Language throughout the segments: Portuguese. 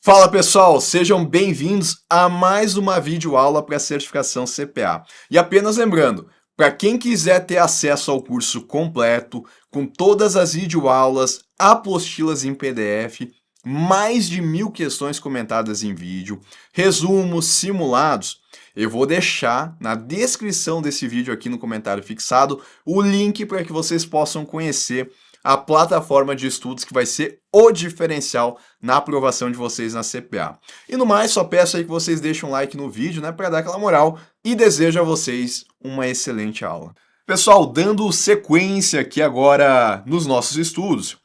Fala pessoal, sejam bem-vindos a mais uma videoaula para a certificação CPA. E apenas lembrando, para quem quiser ter acesso ao curso completo, com todas as videoaulas, apostilas em PDF, mais de 1000 questões comentadas em vídeo, resumos, simulados, eu vou deixar na descrição desse vídeo aqui no comentário fixado o link para que vocês possam conhecer a plataforma de estudos que vai ser o diferencial na aprovação de vocês na CPA. E no mais, só peço aí que vocês deixem um like no vídeo, né, para dar aquela moral e desejo a vocês uma excelente aula. Pessoal, dando sequência aqui agora nos nossos estudos,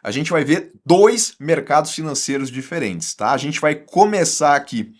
a gente vai ver dois mercados financeiros diferentes, tá? A gente vai começar aqui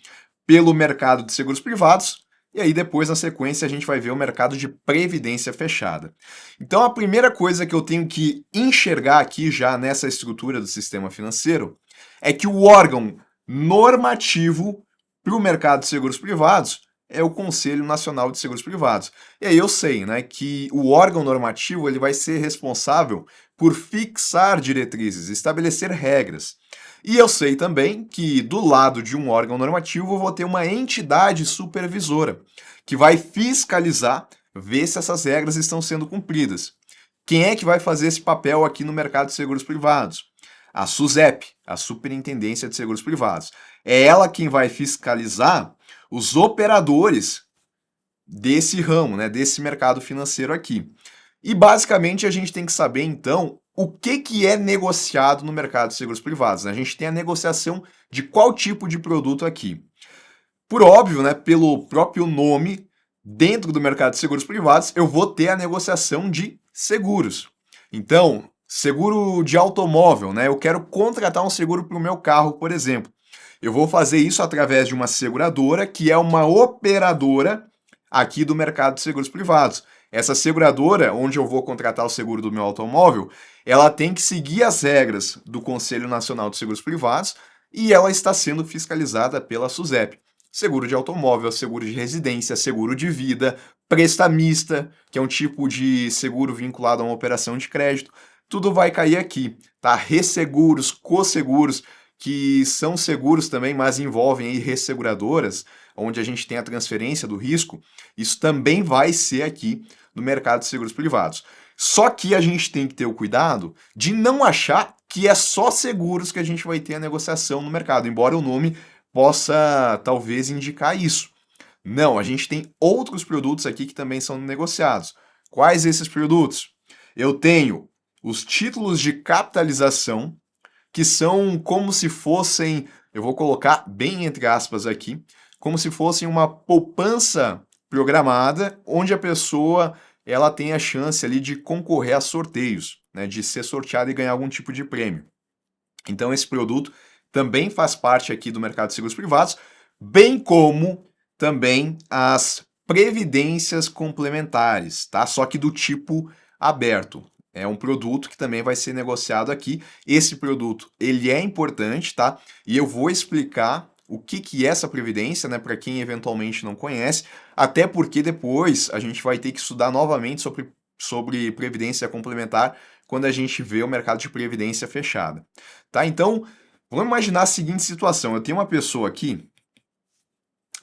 pelo mercado de seguros privados, e aí depois, na sequência, a gente vai ver o mercado de previdência fechada. Então, a primeira coisa que eu tenho que enxergar aqui já nessa estrutura do sistema financeiro é que o órgão normativo para o mercado de seguros privados é o Conselho Nacional de Seguros Privados. E aí eu sei, né, que o órgão normativo ele vai ser responsável por fixar diretrizes, estabelecer regras. E eu sei também que do lado de um órgão normativo eu vou ter uma entidade supervisora que vai fiscalizar, ver se essas regras estão sendo cumpridas. Quem é que vai fazer esse papel aqui no mercado de seguros privados? A SUSEP, a Superintendência de Seguros Privados. É ela quem vai fiscalizar os operadores desse ramo, né, desse mercado financeiro aqui. E basicamente a gente tem que saber então o que é negociado no mercado de seguros privados, né? A gente tem a negociação de qual tipo de produto aqui. Por óbvio, né, pelo próprio nome, dentro do mercado de seguros privados, eu vou ter a negociação de seguros. Então, seguro de automóvel, né? Eu quero contratar um seguro para o meu carro, por exemplo. Eu vou fazer isso através de uma seguradora, que é uma operadora aqui do mercado de seguros privados. Essa seguradora, onde eu vou contratar o seguro do meu automóvel, ela tem que seguir as regras do Conselho Nacional de Seguros Privados e ela está sendo fiscalizada pela SUSEP. Seguro de automóvel, seguro de residência, seguro de vida, prestamista, que é um tipo de seguro vinculado a uma operação de crédito, tudo vai cair aqui, tá? Resseguros, cosseguros, que são seguros também, mas envolvem aí resseguradoras, onde a gente tem a transferência do risco, isso também vai ser aqui no mercado de seguros privados. Só que a gente tem que ter o cuidado de não achar que é só seguros que a gente vai ter a negociação no mercado, embora o nome possa talvez indicar isso. Não, a gente tem outros produtos aqui que também são negociados. Quais esses produtos? Eu tenho os títulos de capitalização, que são como se fossem, eu vou colocar bem entre aspas aqui, como se fossem uma poupança programada, onde a pessoa ela tem a chance ali de concorrer a sorteios, né, de ser sorteada e ganhar algum tipo de prêmio. Então esse produto também faz parte aqui do mercado de seguros privados, bem como também as previdências complementares, tá? Só que do tipo aberto. É um produto que também vai ser negociado aqui. Esse produto, ele é importante, tá? E eu vou explicar o que é essa previdência, né, para quem eventualmente não conhece, até porque depois a gente vai ter que estudar novamente sobre previdência complementar quando a gente vê o mercado de previdência fechada, tá? Então, vamos imaginar a seguinte situação. Eu tenho uma pessoa aqui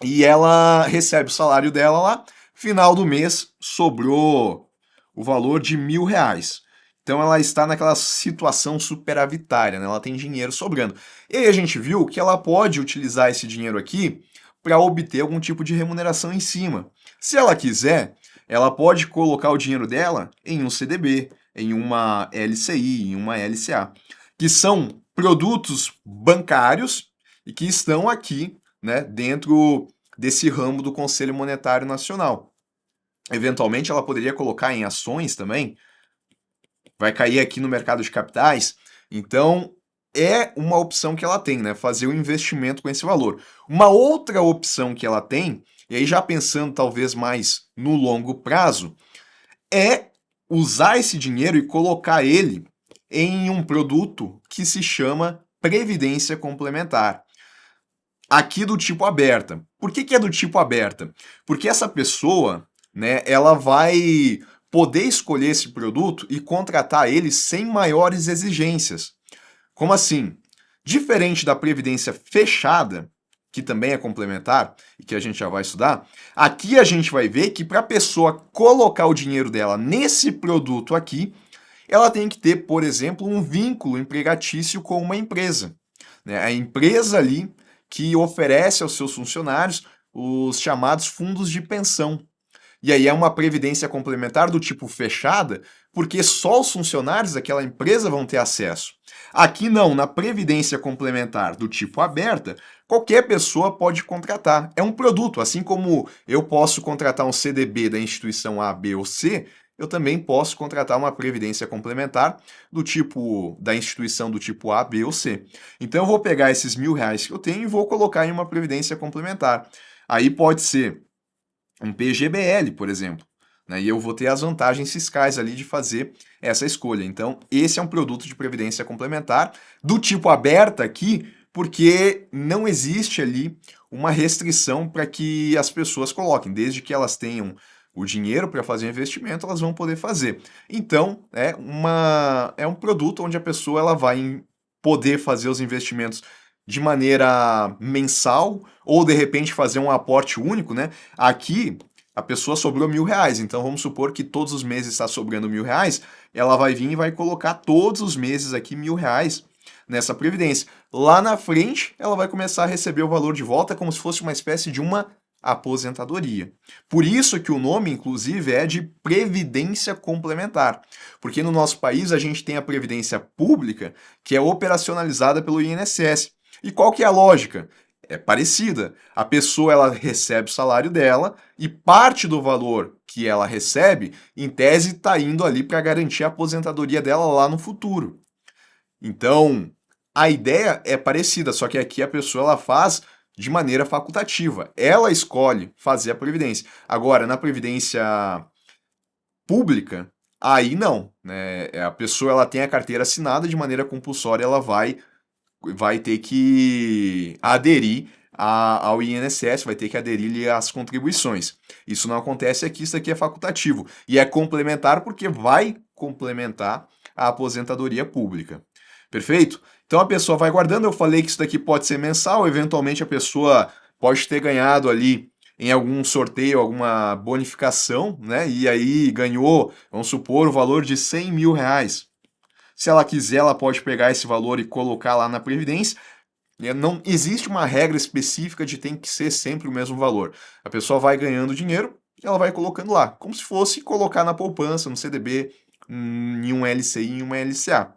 e ela recebe o salário dela lá, final do mês sobrou o valor de R$ 1.000. Então ela está naquela situação superavitária, né? Ela tem dinheiro sobrando. E aí a gente viu que ela pode utilizar esse dinheiro aqui para obter algum tipo de remuneração em cima. Se ela quiser, ela pode colocar o dinheiro dela em um CDB, em uma LCI, em uma LCA, que são produtos bancários e que estão aqui, né, dentro desse ramo do Conselho Monetário Nacional. Eventualmente ela poderia colocar em ações também, vai cair aqui no mercado de capitais, então é uma opção que ela tem, né? Fazer o investimento com esse valor. Uma outra opção que ela tem, e aí já pensando talvez mais no longo prazo, é usar esse dinheiro e colocar ele em um produto que se chama previdência complementar. Aqui do tipo aberta. Por que é do tipo aberta? Porque essa pessoa, né, ela vai poder escolher esse produto e contratar ele sem maiores exigências. Como assim? Diferente da previdência fechada, que também é complementar e que a gente já vai estudar, aqui a gente vai ver que para a pessoa colocar o dinheiro dela nesse produto aqui, ela tem que ter, por exemplo, um vínculo empregatício com uma empresa, né? A empresa ali que oferece aos seus funcionários os chamados fundos de pensão. E aí é uma previdência complementar do tipo fechada, porque só os funcionários daquela empresa vão ter acesso. Aqui não, na previdência complementar do tipo aberta, qualquer pessoa pode contratar. É um produto, assim como eu posso contratar um CDB da instituição A, B ou C, eu também posso contratar uma previdência complementar do tipo da instituição do tipo A, B ou C. Então eu vou pegar esses R$ 1.000 que eu tenho e vou colocar em uma previdência complementar. Aí pode ser um PGBL, por exemplo, né? E eu vou ter as vantagens fiscais ali de fazer essa escolha. Então, esse é um produto de previdência complementar do tipo aberta aqui, porque não existe ali uma restrição para que as pessoas coloquem, desde que elas tenham o dinheiro para fazer o investimento, elas vão poder fazer. Então, é um produto onde a pessoa ela vai poder fazer os investimentos de maneira mensal ou de repente fazer um aporte único, né? Aqui a pessoa sobrou R$ 1.000, então vamos supor que todos os meses está sobrando R$ 1.000, ela vai vir e vai colocar todos os meses aqui R$ 1.000 nessa previdência. Lá na frente, ela vai começar a receber o valor de volta como se fosse uma espécie de uma aposentadoria. Por isso que o nome, inclusive, é de previdência complementar, porque no nosso país a gente tem a previdência pública que é operacionalizada pelo INSS. E qual que é a lógica? É parecida. A pessoa ela recebe o salário dela e parte do valor que ela recebe, em tese, está indo ali para garantir a aposentadoria dela lá no futuro. Então, a ideia é parecida, só que aqui a pessoa ela faz de maneira facultativa. Ela escolhe fazer a previdência. Agora, na previdência pública, aí não, né? A pessoa ela tem a carteira assinada de maneira compulsória, ela vai ter que aderir ao INSS, vai ter que aderir às contribuições. Isso não acontece aqui, isso aqui é facultativo. E é complementar porque vai complementar a aposentadoria pública. Perfeito? Então a pessoa vai guardando. Eu falei que isso daqui pode ser mensal, eventualmente a pessoa pode ter ganhado ali em algum sorteio, alguma bonificação, né? E aí ganhou, vamos supor, o valor de R$ 100.000. Se ela quiser, ela pode pegar esse valor e colocar lá na Previdência. Não existe uma regra específica de tem que ser sempre o mesmo valor. A pessoa vai ganhando dinheiro e ela vai colocando lá, como se fosse colocar na poupança, no CDB, em um LCI, em uma LCA.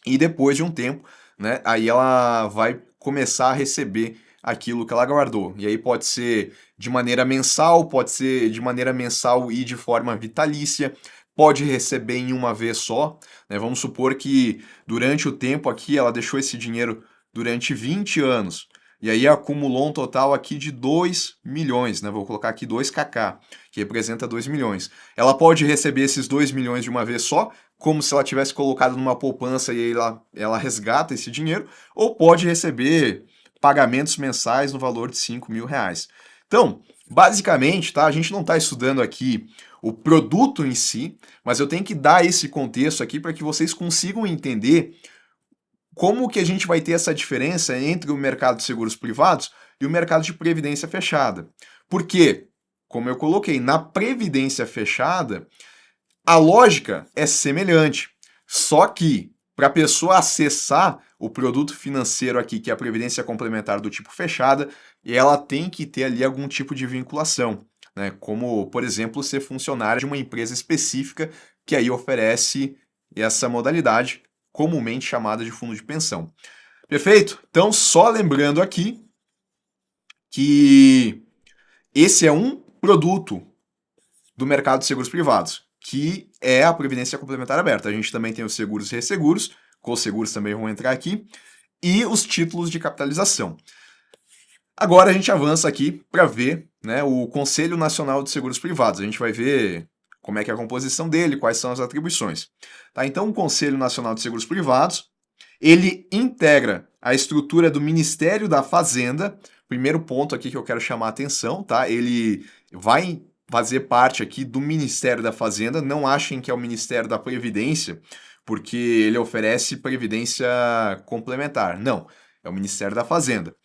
E depois de um tempo, né, aí ela vai começar a receber aquilo que ela guardou. E aí pode ser de maneira mensal, pode ser de maneira mensal e de forma vitalícia, pode receber em uma vez só, né? Vamos supor que durante o tempo aqui ela deixou esse dinheiro durante 20 anos. E aí acumulou um total aqui de 2 milhões, né? Vou colocar aqui 2kk, que representa 2 milhões. Ela pode receber esses 2 milhões de uma vez só, como se ela tivesse colocado numa poupança e aí ela resgata esse dinheiro, ou pode receber pagamentos mensais no valor de R$ 5.000. Então, basicamente, tá? A gente não está estudando aqui o produto em si, mas eu tenho que dar esse contexto aqui para que vocês consigam entender como que a gente vai ter essa diferença entre o mercado de seguros privados e o mercado de previdência fechada. Porque, como eu coloquei, na previdência fechada, a lógica é semelhante, só que para a pessoa acessar o produto financeiro aqui, que é a previdência complementar do tipo fechada, ela tem que ter ali algum tipo de vinculação, né? Como, por exemplo, ser funcionário de uma empresa específica que aí oferece essa modalidade, comumente chamada de fundo de pensão. Perfeito? Então, só lembrando aqui que esse é um produto do mercado de seguros privados, que é a previdência complementar aberta. A gente também tem os seguros e resseguros, co-seguros também vão entrar aqui, e os títulos de capitalização. Agora a gente avança aqui para ver, né, o Conselho Nacional de Seguros Privados. A gente vai ver como é que é a composição dele, quais são as atribuições. Tá? Então, o Conselho Nacional de Seguros Privados, ele integra a estrutura do Ministério da Fazenda. Primeiro ponto aqui que eu quero chamar a atenção, tá? Ele vai fazer parte aqui do Ministério da Fazenda. Não achem que é o Ministério da Previdência, porque ele oferece previdência complementar. Não. é o Ministério da Fazenda.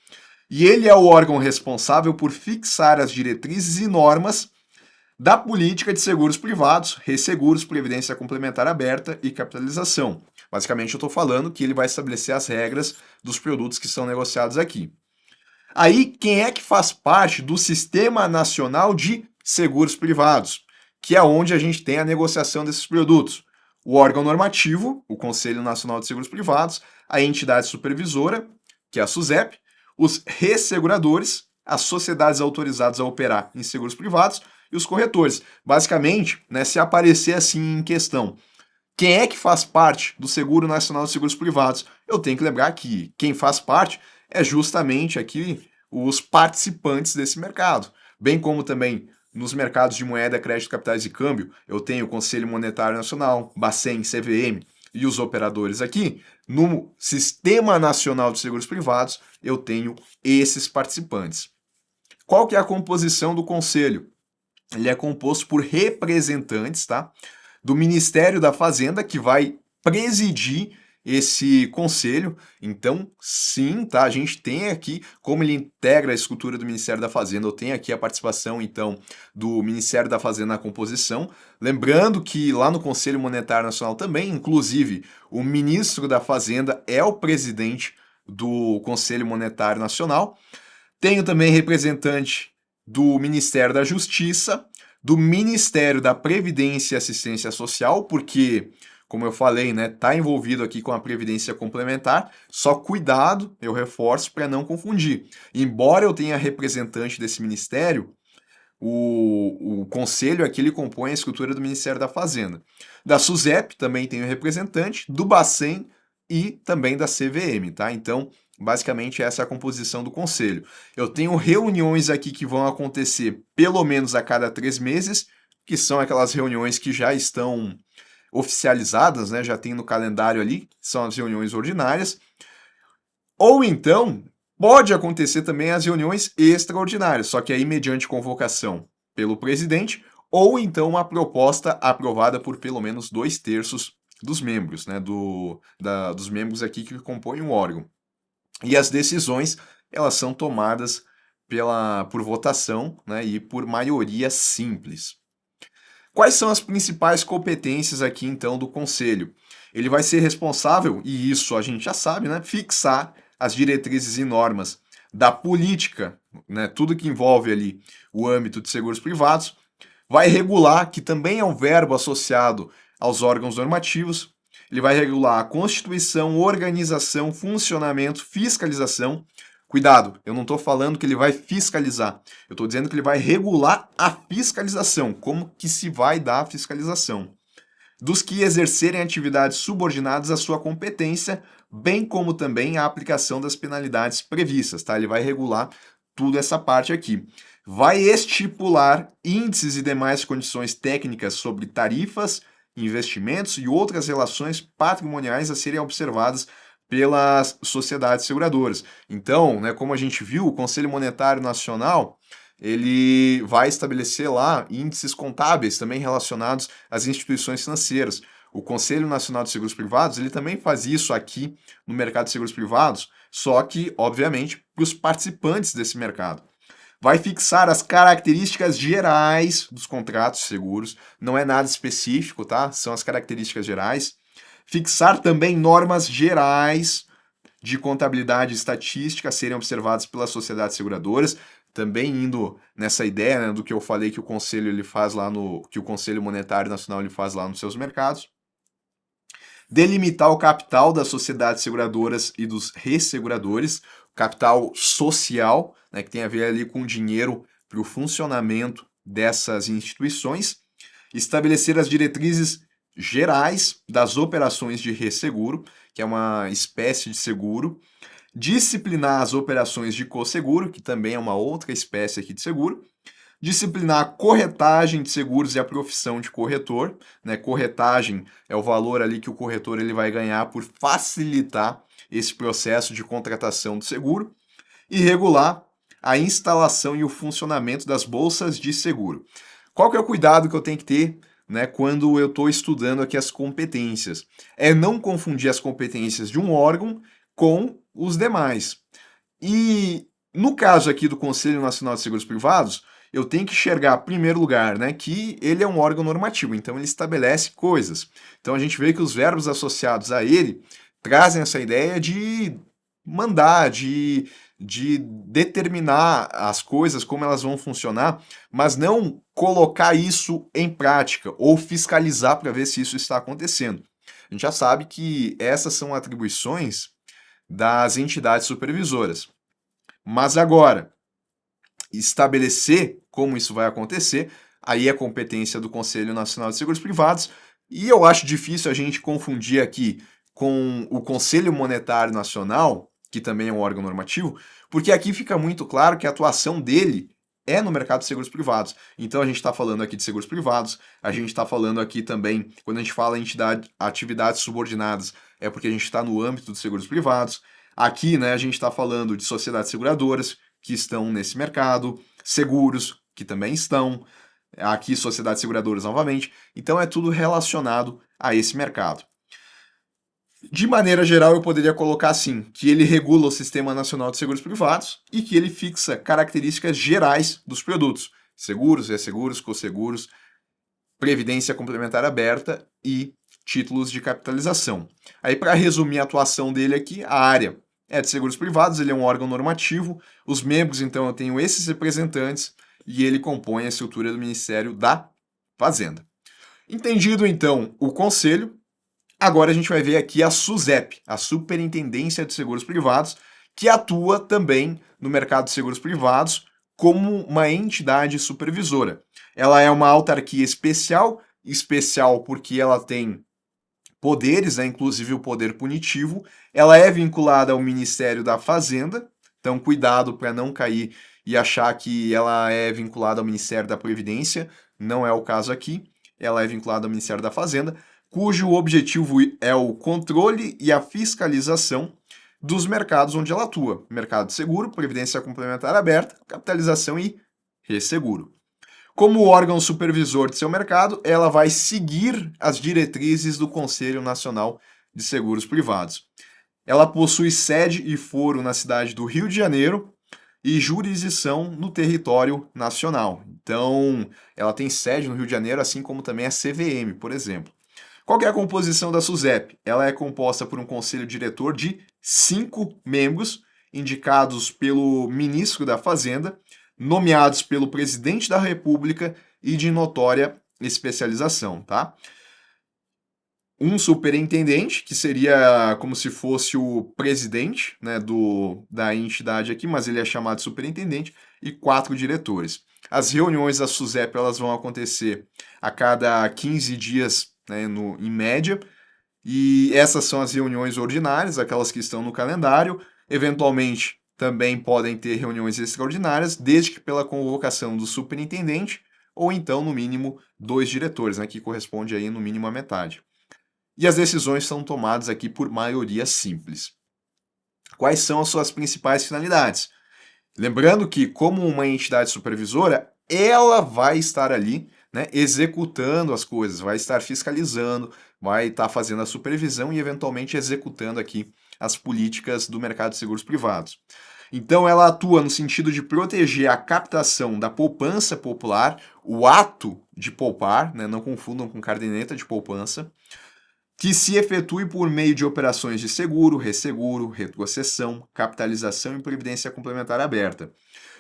E ele é o órgão responsável por fixar as diretrizes e normas da política de seguros privados, resseguros, previdência complementar aberta e capitalização. Basicamente, eu estou falando que ele vai estabelecer as regras dos produtos que são negociados aqui. Aí, quem é que faz parte do Sistema Nacional de Seguros Privados, que é onde a gente tem a negociação desses produtos? O órgão normativo, o Conselho Nacional de Seguros Privados, a entidade supervisora, que é a SUSEP, os resseguradores, as sociedades autorizadas a operar em seguros privados e os corretores. Basicamente, né, se aparecer assim em questão, quem é que faz parte do Seguro Nacional de Seguros Privados? Eu tenho que lembrar que quem faz parte é justamente aqui os participantes desse mercado, bem como também nos mercados de moeda, crédito, capitais e câmbio, eu tenho o Conselho Monetário Nacional, Bacen, CVM e os operadores aqui. No Sistema Nacional de Seguros Privados, eu tenho esses participantes. Qual que é a composição do conselho? Ele é composto por representantes, tá, do Ministério da Fazenda, que vai presidir esse conselho. Então, sim, tá, a gente tem aqui, como ele integra a estrutura do Ministério da Fazenda, eu tenho aqui a participação, então, do Ministério da Fazenda na composição. Lembrando que lá no Conselho Monetário Nacional também, inclusive, o ministro da Fazenda é o presidente do Conselho Monetário Nacional. Tenho também representante do Ministério da Justiça, do Ministério da Previdência e Assistência Social, porque, como eu falei, né, tá envolvido aqui com a Previdência Complementar, só cuidado, eu reforço, para não confundir. Embora eu tenha representante desse ministério, o conselho aqui ele compõe a estrutura do Ministério da Fazenda. Da SUSEP também tenho representante, do Bacen e também da CVM, tá? Então, basicamente essa é a composição do conselho. Eu tenho reuniões aqui que vão acontecer pelo menos a cada 3 meses, que são aquelas reuniões que já estão oficializadas, né? Já tem no calendário ali, são as reuniões ordinárias. Ou então, pode acontecer também as reuniões extraordinárias, só que aí mediante convocação pelo presidente, ou então uma proposta aprovada por pelo menos 2/3 dos membros, né? Dos membros aqui que compõem o órgão. E as decisões, elas são tomadas por votação, né, e por maioria simples. Quais são as principais competências aqui, então, do Conselho? Ele vai ser responsável, e isso a gente já sabe, né, fixar as diretrizes e normas da política, né, tudo que envolve ali o âmbito de seguros privados, vai regular, que também é um verbo associado aos órgãos normativos, ele vai regular a constituição, organização, funcionamento, fiscalização. Cuidado, eu não estou falando que ele vai fiscalizar. Eu estou dizendo que ele vai regular a fiscalização. Como que se vai dar a fiscalização? Dos que exercerem atividades subordinadas à sua competência, bem como também a aplicação das penalidades previstas, tá? Ele vai regular tudo essa parte aqui. Vai estipular índices e demais condições técnicas sobre tarifas, investimentos e outras relações patrimoniais a serem observadas pelas sociedades seguradoras. Então, né, como a gente viu, o Conselho Monetário Nacional ele vai estabelecer lá índices contábeis também relacionados às instituições financeiras. O Conselho Nacional de Seguros Privados ele também faz isso aqui no mercado de seguros privados, só que, obviamente, para os participantes desse mercado. Vai fixar as características gerais dos contratos de seguros, não é nada específico, tá? São as características gerais. Fixar também normas gerais de contabilidade e estatística a serem observadas pelas sociedades seguradoras, também indo nessa ideia, né, do que eu falei que o conselho ele faz lá que o Conselho Monetário Nacional ele faz lá nos seus mercados. Delimitar o capital das sociedades seguradoras e dos resseguradores, capital social, né, que tem a ver ali com dinheiro para o funcionamento dessas instituições, estabelecer as diretrizes gerais das operações de resseguro, que é uma espécie de seguro, disciplinar as operações de cosseguro, que também é uma outra espécie aqui de seguro, disciplinar a corretagem de seguros e a profissão de corretor, né? Corretagem é o valor ali que o corretor ele vai ganhar por facilitar esse processo de contratação do seguro e regular a instalação e o funcionamento das bolsas de seguro. Qual que é o cuidado que eu tenho que ter, né, quando eu estou estudando aqui as competências? É não confundir as competências de um órgão com os demais. E no caso aqui do Conselho Nacional de Seguros Privados, eu tenho que enxergar, em primeiro lugar, né, que ele é um órgão normativo, então ele estabelece coisas. Então a gente vê que os verbos associados a ele trazem essa ideia de mandar, de determinar as coisas, como elas vão funcionar, mas não colocar isso em prática ou fiscalizar para ver se isso está acontecendo. A gente já sabe que essas são atribuições das entidades supervisoras. Mas agora, estabelecer como isso vai acontecer, aí é competência do Conselho Nacional de Seguros Privados, e eu acho difícil a gente confundir aqui com o Conselho Monetário Nacional, que também é um órgão normativo, porque aqui fica muito claro que a atuação dele é no mercado de seguros privados. Então a gente está falando aqui de seguros privados, a gente está falando aqui também, quando a gente fala em atividades subordinadas, é porque a gente está no âmbito dos seguros privados. Aqui, né, a gente está falando de sociedades seguradoras que estão nesse mercado, seguros que também estão, aqui sociedades seguradoras novamente. Então é tudo relacionado a esse mercado. De maneira geral, eu poderia colocar assim, que ele regula o Sistema Nacional de Seguros Privados e que ele fixa características gerais dos produtos, seguros, resseguros, cosseguros, previdência complementar aberta e títulos de capitalização. Aí, para resumir a atuação dele aqui, a área é de seguros privados, ele é um órgão normativo, os membros, então, eu tenho esses representantes e ele compõe a estrutura do Ministério da Fazenda. Entendido, então, o conselho, agora a gente vai ver aqui a SUSEP, a Superintendência de Seguros Privados, que atua também no mercado de seguros privados como uma entidade supervisora. Ela é uma autarquia especial, especial porque ela tem poderes, né, inclusive o poder punitivo. Ela é vinculada ao Ministério da Fazenda, então cuidado para não cair e achar que ela é vinculada ao Ministério da Previdência, não é o caso aqui. Ela é vinculada ao Ministério da Fazenda, cujo objetivo é o controle e a fiscalização dos mercados onde ela atua. Mercado de seguro, previdência complementar aberta, capitalização e resseguro. Como órgão supervisor de seu mercado, ela vai seguir as diretrizes do Conselho Nacional de Seguros Privados. Ela possui sede e foro na cidade do Rio de Janeiro e jurisdição no território nacional. Então, ela tem sede no Rio de Janeiro, assim como também a CVM, por exemplo. Qual que é a composição da SUSEP? Ela é composta por um conselho diretor de 5 membros, indicados pelo ministro da Fazenda, nomeados pelo presidente da República e de notória especialização, tá? Um superintendente, que seria como se fosse o presidente, né, da entidade aqui, mas ele é chamado de superintendente, e 4 diretores. As reuniões da SUSEP elas vão acontecer a cada 15 dias, né, em média, e essas são as reuniões ordinárias, aquelas que estão no calendário. Eventualmente, também podem ter reuniões extraordinárias, desde que pela convocação do superintendente, ou então, no mínimo, 2 diretores, né, que corresponde aí no mínimo a metade. E as decisões são tomadas aqui por maioria simples. Quais são as suas principais finalidades? Lembrando que, como uma entidade supervisora, ela vai estar ali, né, executando as coisas, vai estar fiscalizando, vai estar fazendo a supervisão e, eventualmente, executando aqui as políticas do mercado de seguros privados. Então, ela atua no sentido de proteger a captação da poupança popular, o ato de poupar, né, não confundam com caderneta de poupança, que se efetue por meio de operações de seguro, resseguro, retrocessão, capitalização e previdência complementar aberta.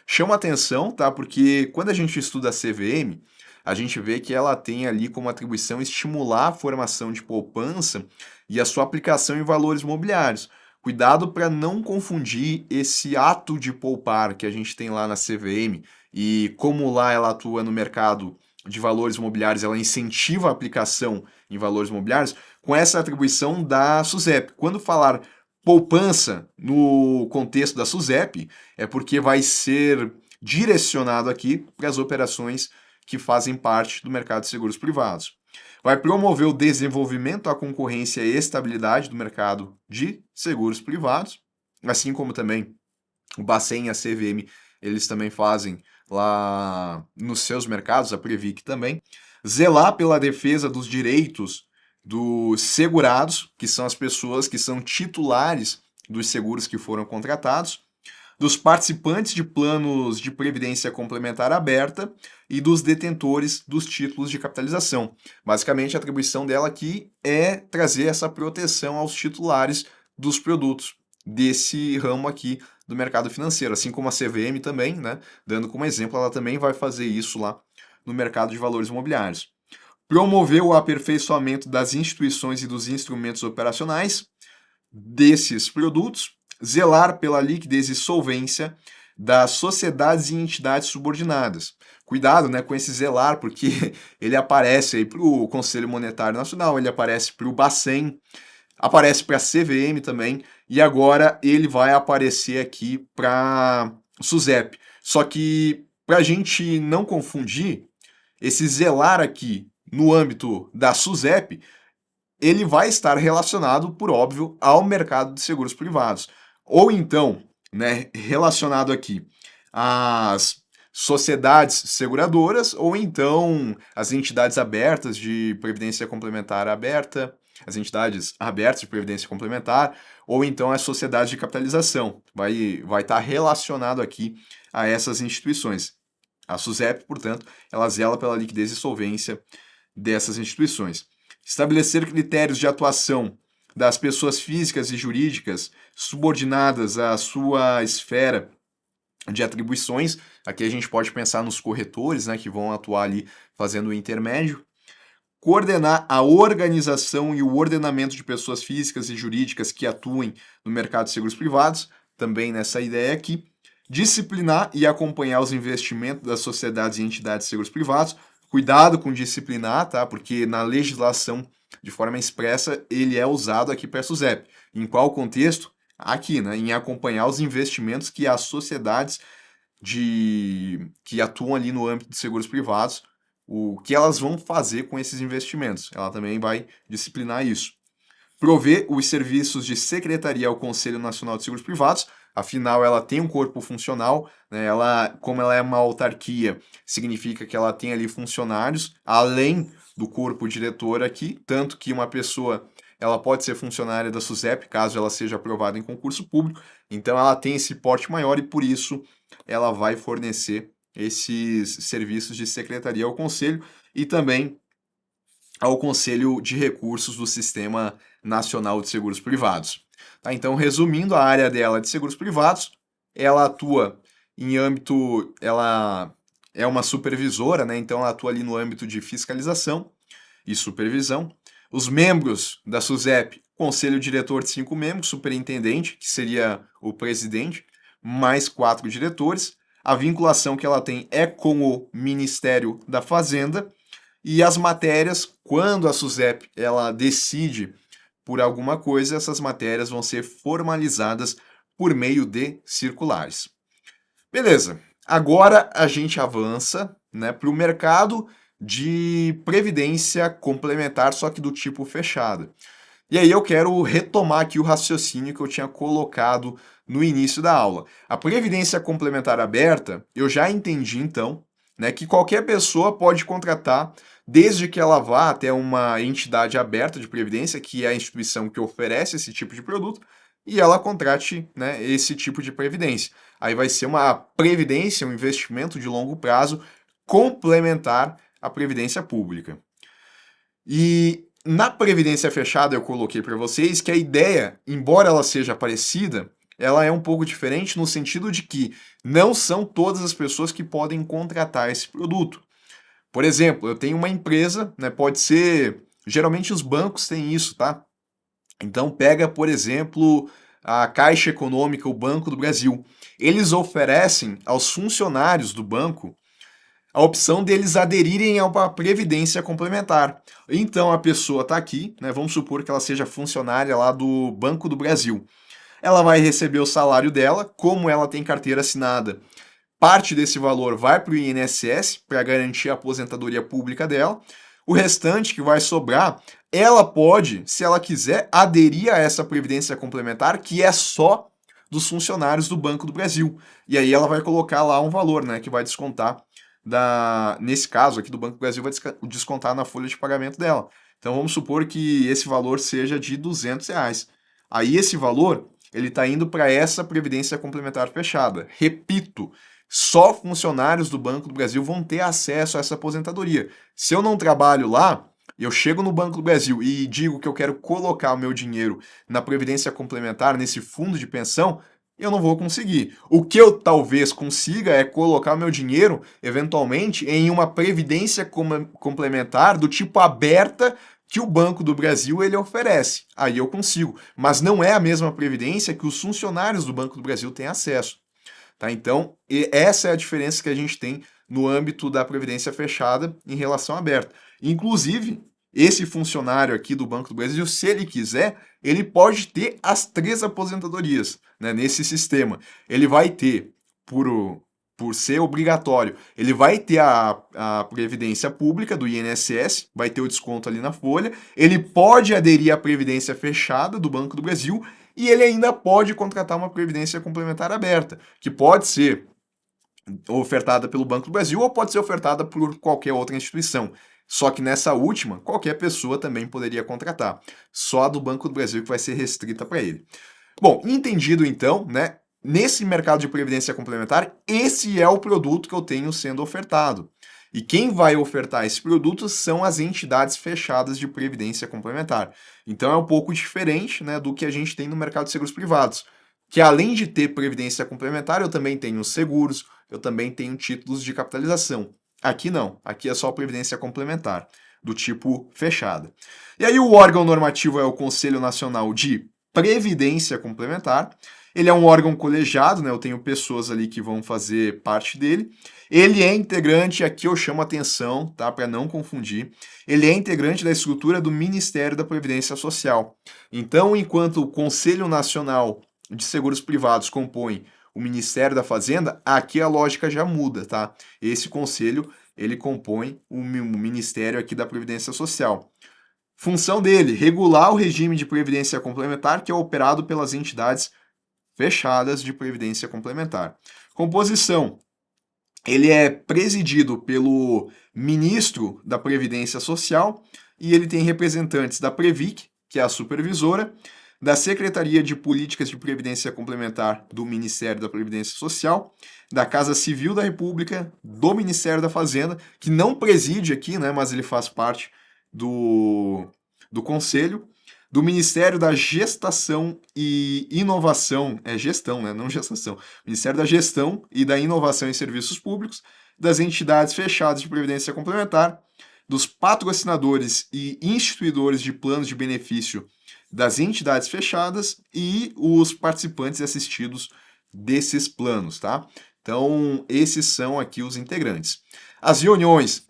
Chama atenção, tá? Porque quando a gente estuda a CVM, a gente vê que ela tem ali como atribuição estimular a formação de poupança e a sua aplicação em valores mobiliários. Cuidado para não confundir esse ato de poupar que a gente tem lá na CVM e como lá ela atua no mercado de valores mobiliários, ela incentiva a aplicação em valores mobiliários, com essa atribuição da SUSEP. Quando falar poupança no contexto da SUSEP, é porque vai ser direcionado aqui para as operações que fazem parte do mercado de seguros privados. Vai promover o desenvolvimento, a concorrência e a estabilidade do mercado de seguros privados, assim como também o Bacen e a CVM, eles também fazem lá nos seus mercados, a Previc também. Zelar pela defesa dos direitos dos segurados, que são as pessoas que são titulares dos seguros que foram contratados, dos participantes de planos de previdência complementar aberta e dos detentores dos títulos de capitalização. Basicamente, a atribuição dela aqui é trazer essa proteção aos titulares dos produtos desse ramo aqui do mercado financeiro, assim como a CVM também, né? Dando como exemplo, ela também vai fazer isso lá no mercado de valores imobiliários. Promover o aperfeiçoamento das instituições e dos instrumentos operacionais desses produtos, zelar pela liquidez e solvência das sociedades e entidades subordinadas. Cuidado, né, com esse zelar, porque ele aparece aí para o Conselho Monetário Nacional, ele aparece para o Bacen, aparece para a CVM também, e agora ele vai aparecer aqui para SUSEP. Só que, para a gente não confundir, esse zelar aqui no âmbito da SUSEP, ele vai estar relacionado, por óbvio, ao mercado de seguros privados. Ou então, né, relacionado aqui às sociedades seguradoras, ou então as entidades abertas de previdência complementar aberta, as entidades abertas de previdência complementar, ou então as sociedades de capitalização. Vai estar relacionado aqui a essas instituições. A SUSEP, portanto, ela zela pela liquidez e solvência dessas instituições. Estabelecer critérios de atuação das pessoas físicas e jurídicas subordinadas à sua esfera de atribuições. Aqui a gente pode pensar nos corretores, né, que vão atuar ali fazendo o intermédio. Coordenar a organização e o ordenamento de pessoas físicas e jurídicas que atuem no mercado de seguros privados, também nessa ideia aqui. Disciplinar e acompanhar os investimentos das sociedades e entidades de seguros privados. Cuidado com disciplinar, tá? Porque na legislação, de forma expressa, ele é usado aqui para a SUSEP. Em qual contexto? Aqui, né? Em acompanhar os investimentos que as sociedades que atuam ali no âmbito de seguros privados, o que elas vão fazer com esses investimentos. Ela também vai disciplinar isso. Prover os serviços de secretaria ao Conselho Nacional de Seguros Privados, afinal ela tem um corpo funcional, né? Como ela é uma autarquia, significa que ela tem ali funcionários, além do corpo diretor aqui, tanto que uma pessoa ela pode ser funcionária da SUSEP, caso ela seja aprovada em concurso público, então ela tem esse porte maior e por isso ela vai fornecer esses serviços de secretaria ao Conselho e também ao Conselho de Recursos do Sistema Nacional de Seguros Privados. Tá? Então, resumindo, a área dela é de seguros privados, ela atua em âmbito, ela é uma supervisora, né? Então ela atua ali no âmbito de fiscalização e supervisão. Os membros da SUSEP, conselho diretor de 5 membros, superintendente, que seria o presidente, mais 4 diretores. A vinculação que ela tem é com o Ministério da Fazenda, e as matérias, quando a SUSEP ela decide por alguma coisa, essas matérias vão ser formalizadas por meio de circulares. Beleza, agora a gente avança, né, para o mercado de previdência complementar, só que do tipo fechado. E aí eu quero retomar aqui o raciocínio que eu tinha colocado no início da aula. A previdência complementar aberta, eu já entendi então, né, que qualquer pessoa pode contratar, desde que ela vá até uma entidade aberta de previdência, que é a instituição que oferece esse tipo de produto, e ela contrate, né, esse tipo de previdência. Aí vai ser uma previdência, um investimento de longo prazo complementar à previdência pública. E na previdência fechada eu coloquei para vocês que a ideia, embora ela seja parecida, ela é um pouco diferente no sentido de que não são todas as pessoas que podem contratar esse produto. Por exemplo, eu tenho uma empresa, né, pode ser, geralmente os bancos têm isso, tá? Então pega, por exemplo, a Caixa Econômica, o Banco do Brasil. Eles oferecem aos funcionários do banco a opção deles aderirem a uma previdência complementar. Então a pessoa está aqui, né, vamos supor que ela seja funcionária lá do Banco do Brasil. Ela vai receber o salário dela, como ela tem carteira assinada. Parte desse valor vai para o INSS, para garantir a aposentadoria pública dela. O restante que vai sobrar, ela pode, se ela quiser, aderir a essa previdência complementar, que é só dos funcionários do Banco do Brasil. E aí ela vai colocar lá um valor, né, que vai descontar nesse caso aqui do Banco do Brasil, vai descontar na folha de pagamento dela. Então vamos supor que esse valor seja de R$ 200. Aí esse valor ele está indo para essa previdência complementar fechada. Repito, só funcionários do Banco do Brasil vão ter acesso a essa aposentadoria. Se eu não trabalho lá, eu chego no Banco do Brasil e digo que eu quero colocar o meu dinheiro na previdência complementar, nesse fundo de pensão, eu não vou conseguir. O que eu talvez consiga é colocar o meu dinheiro, eventualmente, em uma previdência complementar do tipo aberta que o Banco do Brasil ele oferece. Aí eu consigo. Mas não é a mesma previdência que os funcionários do Banco do Brasil têm acesso. Tá? Então, essa é a diferença que a gente tem no âmbito da previdência fechada em relação à aberta. Inclusive, esse funcionário aqui do Banco do Brasil, se ele quiser, ele pode ter as 3 aposentadorias, né, nesse sistema. Ele vai ter, por ser obrigatório, ele vai ter a previdência pública do INSS, vai ter o desconto ali na folha, ele pode aderir à previdência fechada do Banco do Brasil e ele ainda pode contratar uma previdência complementar aberta, que pode ser ofertada pelo Banco do Brasil ou pode ser ofertada por qualquer outra instituição. Só que nessa última, qualquer pessoa também poderia contratar. Só a do Banco do Brasil que vai ser restrita para ele. Bom, entendido então, né? Nesse mercado de previdência complementar, esse é o produto que eu tenho sendo ofertado. E quem vai ofertar esse produto são as entidades fechadas de previdência complementar. Então é um pouco diferente, né, do que a gente tem no mercado de seguros privados, que além de ter previdência complementar, eu também tenho seguros, eu também tenho títulos de capitalização. Aqui não, aqui é só previdência complementar, do tipo fechada. E aí o órgão normativo é o Conselho Nacional de Previdência Complementar. Ele é um órgão colegiado, né? Eu tenho pessoas ali que vão fazer parte dele. Ele é integrante, aqui eu chamo atenção, tá? Para não confundir. Ele é integrante da estrutura do Ministério da Previdência Social. Então, enquanto o Conselho Nacional de Seguros Privados compõe o Ministério da Fazenda, aqui a lógica já muda, tá? Esse conselho, ele compõe o Ministério aqui da Previdência Social. Função dele, regular o regime de previdência complementar que é operado pelas entidades fechadas de previdência complementar. Composição, ele é presidido pelo ministro da Previdência Social e ele tem representantes da Previc, que é a supervisora, da Secretaria de Políticas de Previdência Complementar do Ministério da Previdência Social, da Casa Civil da República, do Ministério da Fazenda, que não preside aqui, né, mas ele faz parte do Conselho, do Ministério da Gestação e Inovação, é gestão, né, não gestação, Ministério da Gestão e da Inovação em Serviços Públicos, das entidades fechadas de previdência complementar, dos patrocinadores e instituidores de planos de benefício das entidades fechadas e os participantes e assistidos desses planos, tá? Então, esses são aqui os integrantes. As reuniões,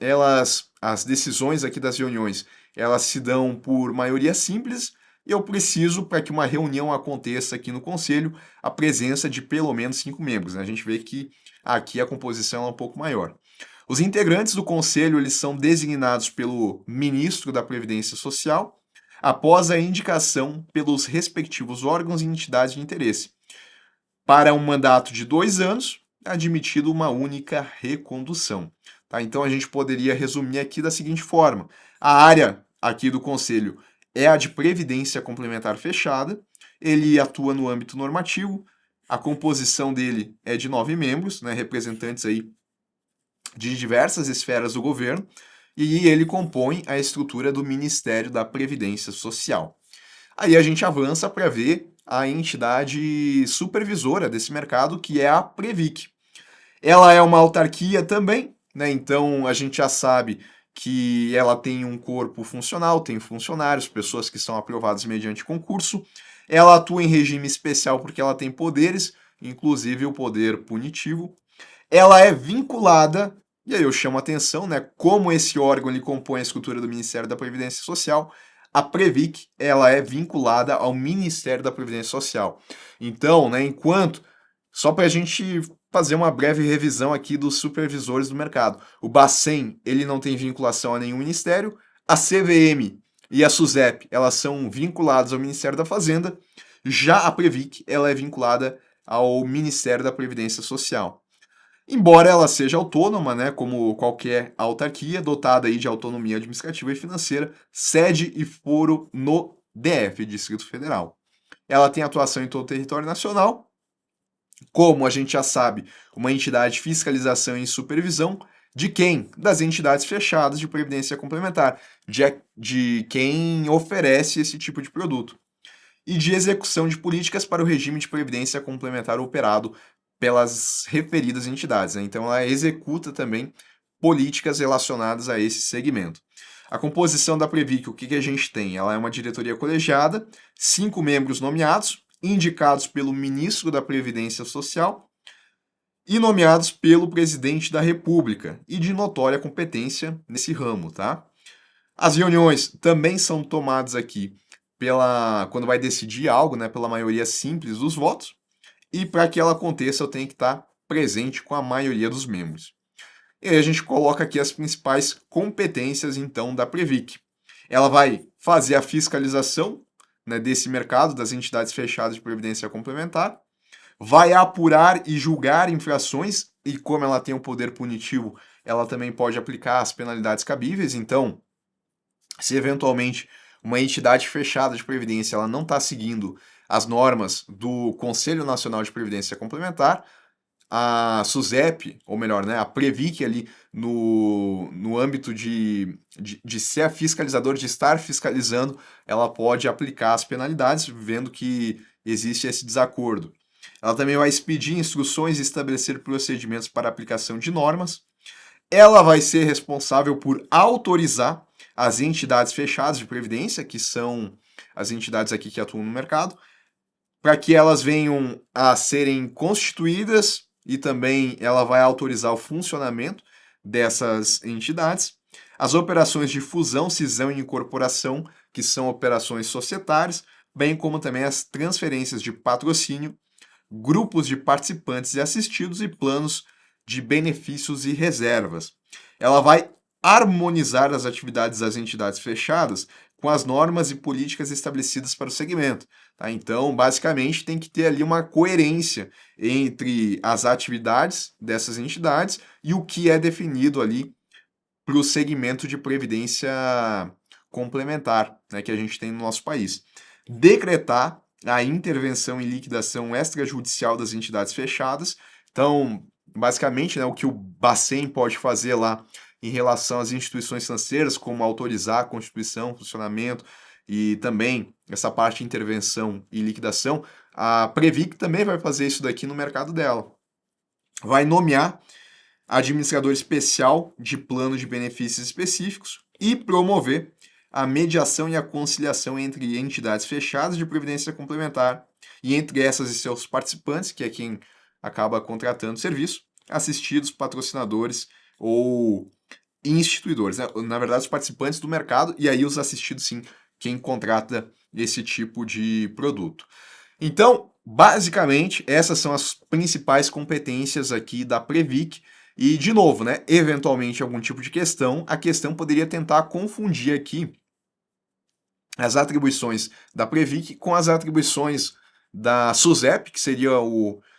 as decisões aqui das reuniões, elas se dão por maioria simples e eu preciso, para que uma reunião aconteça aqui no Conselho, a presença de pelo menos 5 membros, né? A gente vê que aqui a composição é um pouco maior. Os integrantes do Conselho, eles são designados pelo ministro da Previdência Social, após a indicação pelos respectivos órgãos e entidades de interesse. Para um mandato de 2 anos, é admitido uma única recondução. Tá? Então a gente poderia resumir aqui da seguinte forma: a área aqui do Conselho é a de previdência complementar fechada, ele atua no âmbito normativo, a composição dele é de 9 membros, né, representantes aí de diversas esferas do governo, e ele compõe a estrutura do Ministério da Previdência Social. Aí a gente avança para ver a entidade supervisora desse mercado, que é a Previc. Ela é uma autarquia também, né? Então a gente já sabe que ela tem um corpo funcional, tem funcionários, pessoas que são aprovadas mediante concurso. Ela atua em regime especial porque ela tem poderes, inclusive o poder punitivo. Ela é vinculada, e aí eu chamo a atenção, né, como esse órgão ele compõe a estrutura do Ministério da Previdência Social. A Previc, ela é vinculada ao Ministério da Previdência Social. Então, né, só para a gente fazer uma breve revisão aqui dos supervisores do mercado. O Bacen, ele não tem vinculação a nenhum ministério. A CVM e a SUSEP, elas são vinculadas ao Ministério da Fazenda. Já a Previc, ela é vinculada ao Ministério da Previdência Social. Embora ela seja autônoma, né, como qualquer autarquia, dotada aí de autonomia administrativa e financeira, sede e foro no DF, Distrito Federal. Ela tem atuação em todo o território nacional, como a gente já sabe, uma entidade de fiscalização e supervisão de quem? Das entidades fechadas de previdência complementar, de quem oferece esse tipo de produto. E de execução de políticas para o regime de previdência complementar operado pelas referidas entidades, né? Então, ela executa também políticas relacionadas a esse segmento. A composição da Previc, o que a gente tem? Ela é uma diretoria colegiada, 5 membros nomeados, indicados pelo ministro da Previdência Social e nomeados pelo presidente da República, e de notória competência nesse ramo, tá? As reuniões também são tomadas aqui quando vai decidir algo, né, pela maioria simples dos votos, e para que ela aconteça eu tenho que estar presente com a maioria dos membros. E aí a gente coloca aqui as principais competências, então, da Previc. Ela vai fazer a fiscalização, né, desse mercado, das entidades fechadas de previdência complementar, vai apurar e julgar infrações, e como ela tem um poder punitivo, ela também pode aplicar as penalidades cabíveis. Então, se eventualmente uma entidade fechada de previdência ela não está seguindo as normas do Conselho Nacional de Previdência Complementar, a SUSEP, ou melhor, né, a Previc ali no âmbito de ser fiscalizador, de estar fiscalizando, ela pode aplicar as penalidades, vendo que existe esse desacordo. Ela também vai expedir instruções e estabelecer procedimentos para aplicação de normas. Ela vai ser responsável por autorizar as entidades fechadas de previdência, que são as entidades aqui que atuam no mercado, para que elas venham a serem constituídas, e também ela vai autorizar o funcionamento dessas entidades. As operações de fusão, cisão e incorporação, que são operações societárias, bem como também as transferências de patrocínio, grupos de participantes e assistidos e planos de benefícios e reservas. Ela vai harmonizar as atividades das entidades fechadas com as normas e políticas estabelecidas para o segmento. Tá? Então, basicamente, tem que ter ali uma coerência entre as atividades dessas entidades e o que é definido ali para o segmento de previdência complementar, né, que a gente tem no nosso país. Decretar a intervenção e liquidação extrajudicial das entidades fechadas. Então, basicamente, né, o que o Bacen pode fazer lá em relação às instituições financeiras, como autorizar a constituição, funcionamento e também essa parte de intervenção e liquidação, a Previc também vai fazer isso daqui no mercado dela. Vai nomear administrador especial de plano de benefícios específicos e promover a mediação e a conciliação entre entidades fechadas de previdência complementar e entre essas e seus participantes, que é quem acaba contratando o serviço, assistidos, patrocinadores ou instituidores, né? Na verdade, os participantes do mercado, e aí os assistidos, sim, quem contrata esse tipo de produto. Então, basicamente, essas são as principais competências aqui da Previc. E, de novo, né, eventualmente algum tipo de questão, a questão poderia tentar confundir aqui as atribuições da Previc com as atribuições da SUSEP, que seria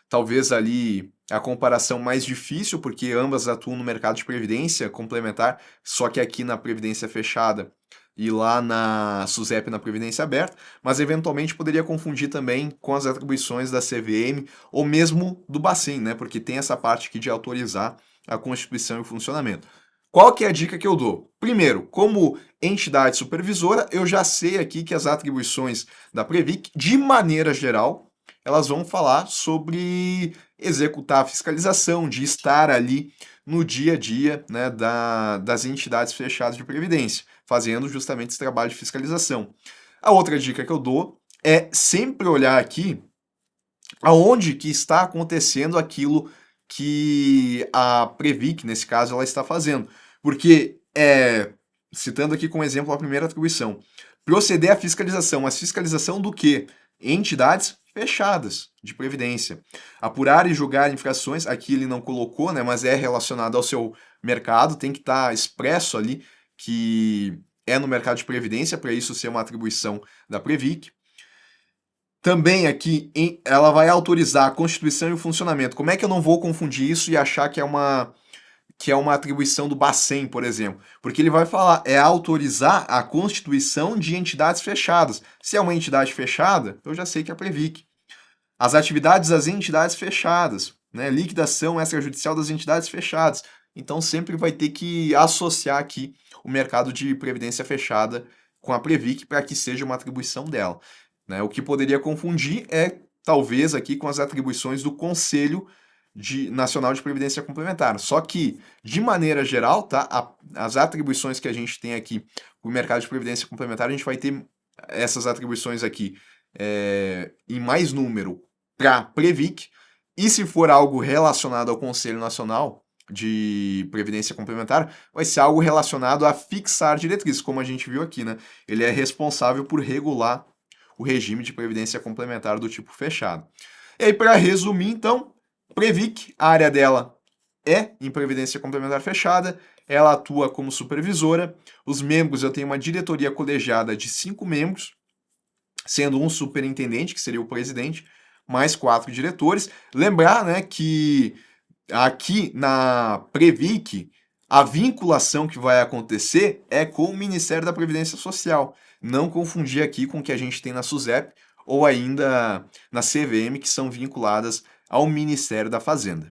talvez ali a comparação mais difícil, porque ambas atuam no mercado de previdência complementar, só que aqui na previdência fechada e lá na SUSEP na previdência aberta, mas eventualmente poderia confundir também com as atribuições da CVM ou mesmo do Bacen, né? Porque tem essa parte aqui de autorizar a constituição e o funcionamento. Qual que é a dica que eu dou? Primeiro, como entidade supervisora, eu já sei aqui que as atribuições da Previc, de maneira geral, elas vão falar sobre executar a fiscalização, de estar ali no dia a dia, né, das entidades fechadas de previdência, fazendo justamente esse trabalho de fiscalização. A outra dica que eu dou é sempre olhar aqui aonde que está acontecendo aquilo que a Previc, nesse caso, ela está fazendo. Porque, citando aqui como exemplo a primeira atribuição, proceder à fiscalização. Mas fiscalização do quê? Entidades fechadas de previdência. Apurar e julgar infrações, aqui ele não colocou, né, mas é relacionado ao seu mercado, tem que estar expresso ali que é no mercado de previdência, para isso ser uma atribuição da Previc. Também aqui ela vai autorizar a constituição e o funcionamento. Como é que eu não vou confundir isso e achar que é que é uma atribuição do Bacen, por exemplo, porque ele vai falar, autorizar a constituição de entidades fechadas. Se é uma entidade fechada, eu já sei que é a Previc. As atividades das entidades fechadas, né? Liquidação extrajudicial das entidades fechadas. Então sempre vai ter que associar aqui o mercado de previdência fechada com a Previc para que seja uma atribuição dela, né? O que poderia confundir é talvez aqui com as atribuições do Conselho Nacional de Previdência Complementar. Só que, de maneira geral, tá? As atribuições que a gente tem aqui para o mercado de previdência complementar, a gente vai ter essas atribuições aqui em mais número para Previc, e se for algo relacionado ao Conselho Nacional de Previdência Complementar, vai ser algo relacionado a fixar diretrizes, como a gente viu aqui, né? Ele é responsável por regular o regime de previdência complementar do tipo fechado. E aí, para resumir, então, Previc, a área dela é em previdência complementar fechada, ela atua como supervisora, os membros, eu tenho uma diretoria colegiada de 5 membros, sendo um superintendente, que seria o presidente, mais 4 diretores. Lembrar, né, que aqui na Previc, a vinculação que vai acontecer é com o Ministério da Previdência Social. Não confundir aqui com o que a gente tem na SUSEP ou ainda na CVM, que são vinculadas ao Ministério da Fazenda.